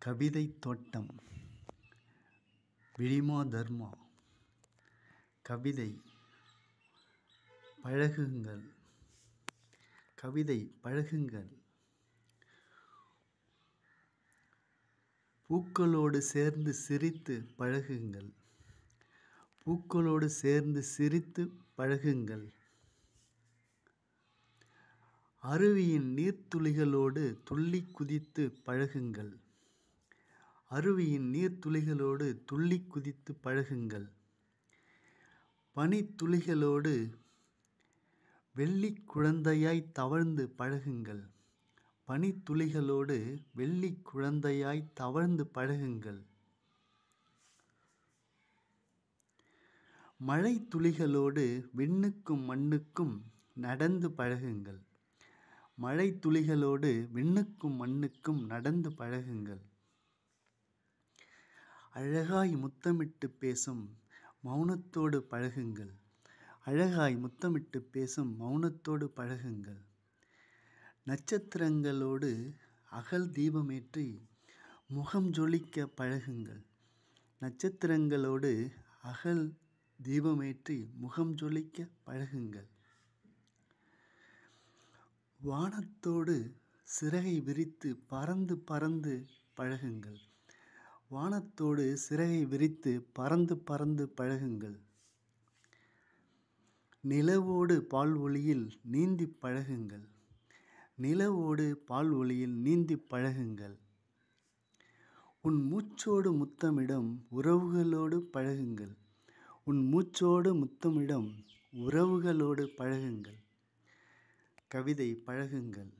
கவிதை தோட்டம் விழிமாதர்மா. கவிதை பழகுங்கள், கவிதை பழகுங்கள். பூக்களோடு சேர்ந்து சிரித்து பழகுங்கள், பூக்களோடு சேர்ந்து சிரித்து பழகுங்கள். அருவியின் நீர்த்துளிகளோடு துள்ளி குதித்து பழகுங்கள், அருவியின் நீர்த்துளிகளோடு துள்ளி குதித்து பழகுங்கள். பனித்துளிகளோடு வெள்ளிக் குழந்தையாய் தவழ்ந்து பழகுங்கள், பனித்துளிகளோடு வெள்ளிக் குழந்தையாய் தவழ்ந்து பழகுங்கள். மழை துளிகளோடு விண்ணுக்கும் மண்ணுக்கும் நடந்து பழகுங்கள், மழை துளிகளோடு விண்ணுக்கும் மண்ணுக்கும் நடந்து பழகுங்கள். அழகாய் முத்தமிட்டு பேசும் மௌனத்தோடு பழகுங்கள், அழகாய் முத்தமிட்டு பேசும் மௌனத்தோடு பழகுங்கள். நட்சத்திரங்களோடு அகல் தீபமேற்றி முகம் ஜொலிக்க பழகுங்கள், நட்சத்திரங்களோடு அகல் தீபமேற்றி முகம் ஜொலிக்க பழகுங்கள். வானத்தோடு சிறகை விரித்து பறந்து பறந்து பழகுங்கள், வானத்தோடு சிறகை விரித்து பறந்து பறந்து பழகுங்கள். நிலவோடு பால் ஒளியில் நீந்தி பழகுங்கள், நிலவோடு பால் ஒளியில் நீந்தி பழகுங்கள். உன் மூச்சோடு முத்தமிடும் உறவுகளோடு பழகுங்கள், உன் மூச்சோடு முத்தமிடும் உறவுகளோடு பழகுங்கள். கவிதை பழகுங்கள்.